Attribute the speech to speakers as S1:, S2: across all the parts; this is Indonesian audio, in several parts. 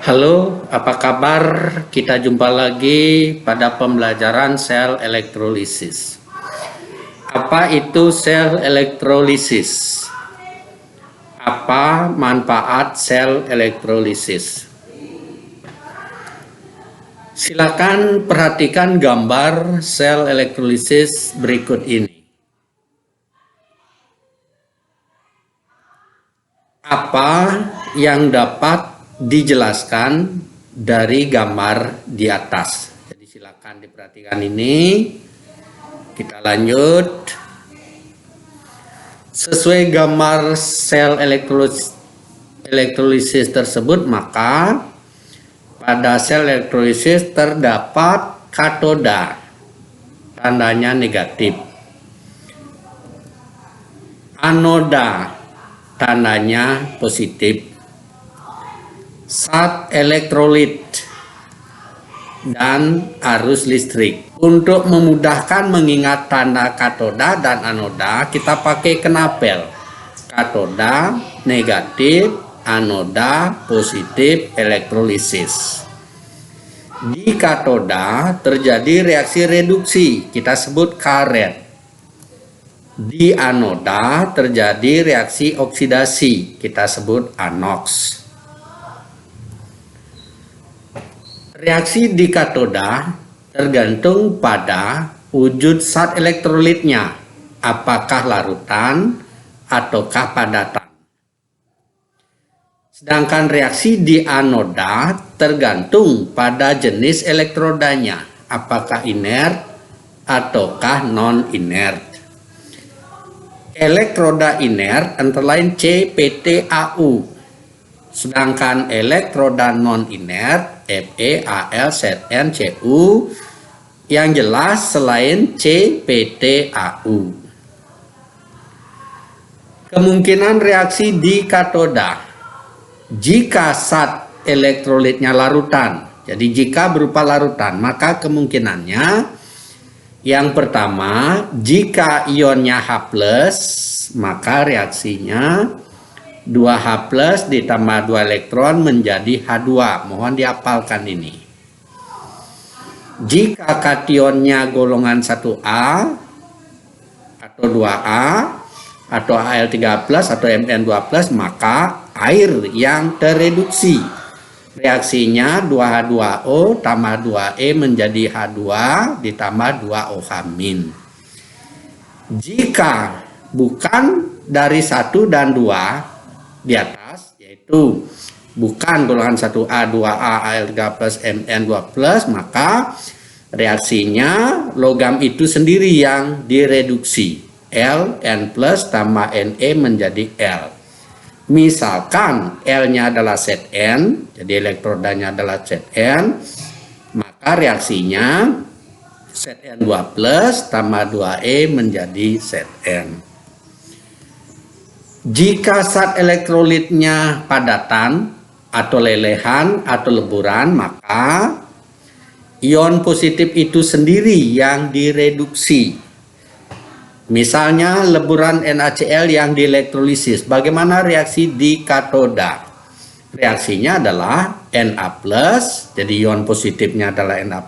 S1: Halo, apa kabar? Kita jumpa lagi pada pembelajaran sel elektrolisis. Apa itu sel elektrolisis? Apa manfaat sel elektrolisis? Silakan perhatikan gambar sel elektrolisis berikut ini. Apa yang dapat dijelaskan dari gambar di atas? Jadi silakan diperhatikan ini. Kita lanjut. Sesuai gambar sel elektrolisis tersebut, maka pada sel elektrolisis terdapat katoda, tandanya negatif. Anoda, tandanya positif. Zat elektrolit dan arus listrik. Untuk memudahkan mengingat tanda katoda dan anoda, kita pakai kenapel. Katoda negatif, anoda positif elektrolisis. Di katoda terjadi reaksi reduksi, kita sebut karet. Di anoda terjadi reaksi oksidasi, kita sebut anoks. Reaksi di katoda tergantung pada wujud zat elektrolitnya, apakah larutan ataukah padatan. Sedangkan reaksi di anoda tergantung pada jenis elektrodanya, apakah inert ataukah non-inert. Elektroda inert antara lain CPTAU, sedangkan elektroda non-inert Fe, Al, Zn, Cu, yang jelas selain CPTAU. Kemungkinan reaksi di katoda. Jika zat elektrolitnya larutan, jadi jika berupa larutan, maka kemungkinannya yang pertama, jika ionnya H+, maka reaksinya 2H+ ditambah 2 elektron menjadi H2. Mohon dihafalkan ini. Jika kationnya golongan 1A atau 2A atau Al3+ atau Mn2+, maka air yang tereduksi. Reaksinya 2H2O tambah 2E menjadi H2 ditambah 2OH-. Jika bukan dari 1 dan 2 di atas, yaitu bukan golongan 1A, 2A, Al3+, Mn2+, maka reaksinya logam itu sendiri yang direduksi. L, N+ tambah Ne menjadi L. Misalkan L-nya adalah Zn, jadi elektrodanya adalah Zn, maka reaksinya Zn2+ tambah 2E menjadi Zn. Jika zat elektrolitnya padatan atau lelehan atau leburan, maka ion positif itu sendiri yang direduksi. Misalnya leburan NaCl yang dielektrolisis, bagaimana reaksi di katoda? Reaksinya adalah Na+, jadi ion positifnya adalah Na+,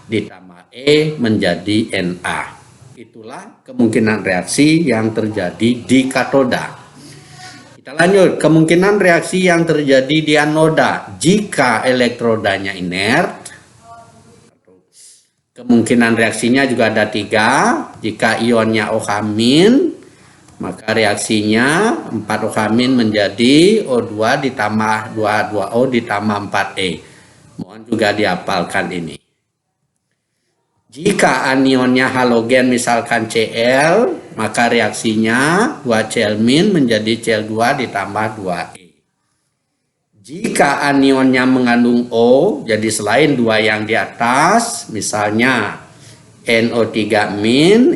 S1: ditambah E menjadi Na. Itulah kemungkinan reaksi yang terjadi di katoda. Kita lanjut, kemungkinan reaksi yang terjadi di anoda. Jika elektrodanya inert, kemungkinan reaksinya juga ada 3. Jika ionnya OH-, maka reaksinya 4OH- menjadi O2 ditambah 2H2O ditambah 4E. Mohon juga dihafalkan ini. Jika anionnya halogen misalkan Cl, maka reaksinya 2Cl- menjadi Cl2 ditambah 2E. Jika anionnya mengandung O, jadi selain 2 yang di atas, misalnya NO3-,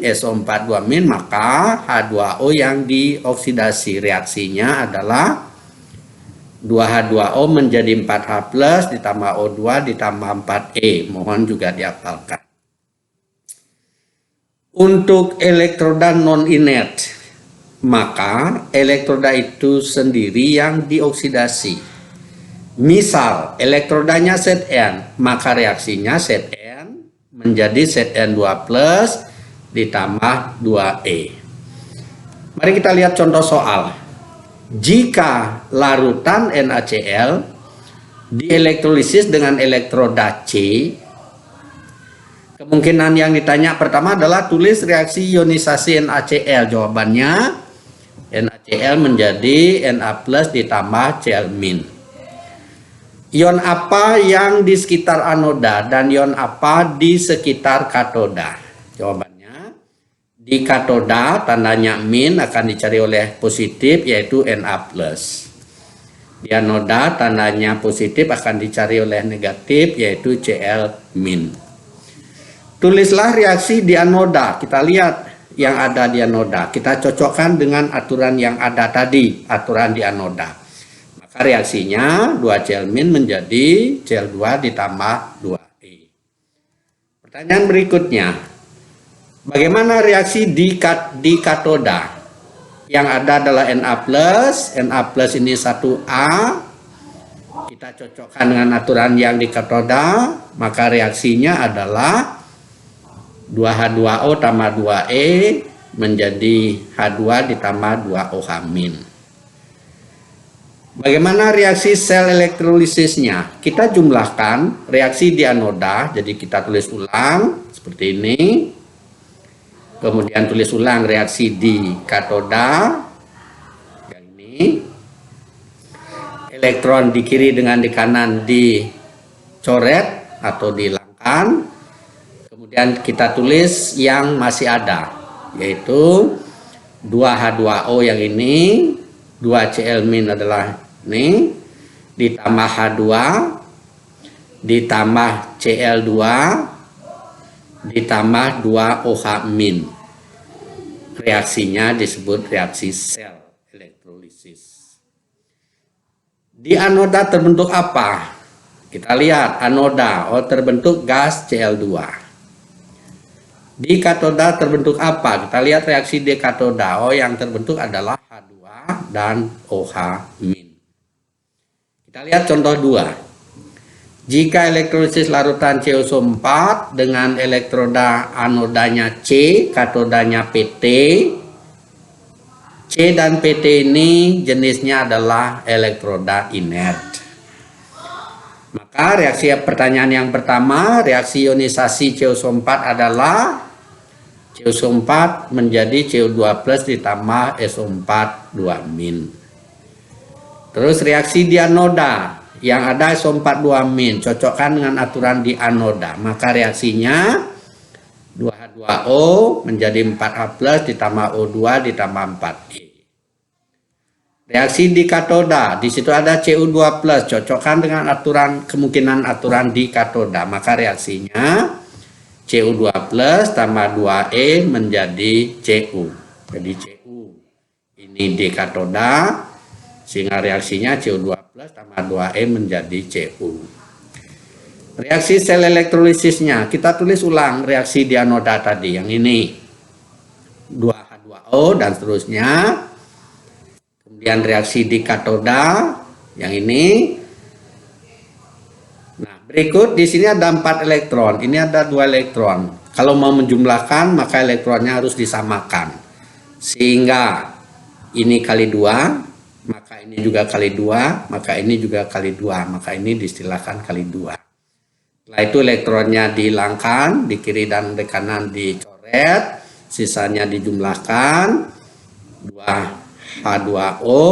S1: SO4-, maka H2O yang dioksidasi. Reaksinya adalah 2H2O menjadi 4H+ ditambah O2 ditambah 4E. Mohon juga dihafalkan. Untuk elektroda non-inert, maka elektroda itu sendiri yang dioksidasi. Misal elektrodanya Zn, maka reaksinya Zn menjadi Zn2 plus ditambah 2E. Mari kita lihat contoh soal. Jika larutan NaCl dielektrolisis dengan elektroda C, kemungkinan yang ditanya pertama adalah tulis reaksi ionisasi NaCl. Jawabannya NaCl menjadi Na plus ditambah Cl min. Ion apa yang di sekitar anoda dan ion apa di sekitar katoda? Jawabannya di katoda tandanya min akan dicari oleh positif yaitu Na plus. Di anoda tandanya positif akan dicari oleh negatif yaitu Cl min. Tulislah reaksi di anoda. Kita lihat yang ada di anoda. Kita cocokkan dengan aturan yang ada tadi, aturan di anoda. Reaksinya 2 Cl min menjadi Cl2 ditambah 2E. Pertanyaan berikutnya, bagaimana reaksi di katoda? Yang ada adalah Na plus ini 1A. Kita cocokkan dengan aturan yang di katoda, maka reaksinya adalah 2H2O tambah 2E menjadi H2 ditambah 2OH min. Bagaimana reaksi sel elektrolisisnya? Kita jumlahkan reaksi di anoda, jadi kita tulis ulang seperti ini. Kemudian tulis ulang reaksi di katoda, yang ini. Elektron di kiri dengan di kanan dicoret atau dihilangkan. Kemudian kita tulis yang masih ada, yaitu 2H2O yang ini, 2Cl min adalah ini, ditambah H2 ditambah Cl2 ditambah 2OH min. Reaksinya disebut reaksi sel elektrolisis. Di anoda terbentuk apa? Kita lihat anoda, terbentuk gas Cl2. Di katoda terbentuk apa? Kita lihat reaksi di katoda. Yang terbentuk adalah H2 dan OH min. Kita lihat contoh 2. Jika elektrolisis larutan CuSO4 dengan elektroda anodanya C, katodanya PT. C dan PT ini jenisnya adalah elektroda inert. Maka reaksi pertanyaan yang pertama, reaksi ionisasi CuSO4 adalah CuSO4 menjadi Cu2 plus ditambah SO4 2 min. Terus reaksi di anoda yang ada SO4 2 min, cocokkan dengan aturan di anoda, maka reaksinya 2H2O menjadi 4H plus ditambah O2 ditambah 4E. Reaksi di katoda, di situ ada Cu2 plus, cocokkan dengan aturan kemungkinan aturan di katoda, maka reaksinya Cu2 plus tambah 2E menjadi Cu. Jadi Cu ini di katoda, sehingga reaksinya Cu2 plus tambah 2E menjadi Cu. Reaksi sel elektrolisisnya, kita tulis ulang reaksi di anoda tadi, yang ini 2H2O dan seterusnya. Kemudian reaksi di katoda, yang ini. Nah, berikut di sini ada 4 elektron, ini ada 2 elektron. Kalau mau menjumlahkan, maka elektronnya harus disamakan. Sehingga ini kali 2, maka ini juga kali 2, maka ini juga kali 2, maka ini diistilahkan kali 2. Setelah itu elektronnya dihilangkan, di kiri dan di kanan dicoret, sisanya dijumlahkan, 2H2O,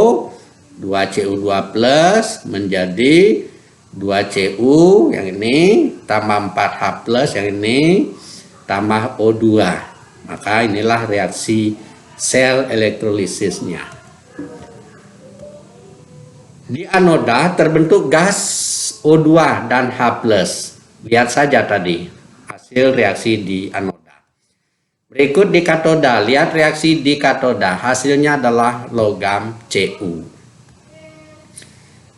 S1: 2Cu2 plus menjadi 2Cu yang ini, tambah 4H plus yang ini, tambah O2. Maka inilah reaksi sel elektrolisisnya. Di anoda terbentuk gas O2 dan H+. Lihat saja tadi hasil reaksi di anoda. Berikut di katoda, lihat reaksi di katoda. Hasilnya adalah logam Cu.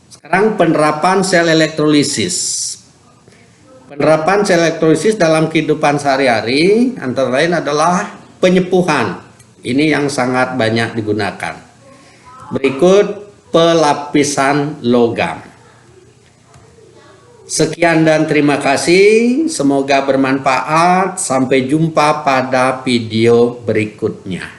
S1: Sekarang penerapan sel elektrolisis. Penerapan sel elektrolisis dalam kehidupan sehari-hari antara lain adalah penyepuhan. Ini yang sangat banyak digunakan. Berikut pelapisan logam. Sekian dan terima kasih. Semoga bermanfaat. Sampai jumpa pada video berikutnya.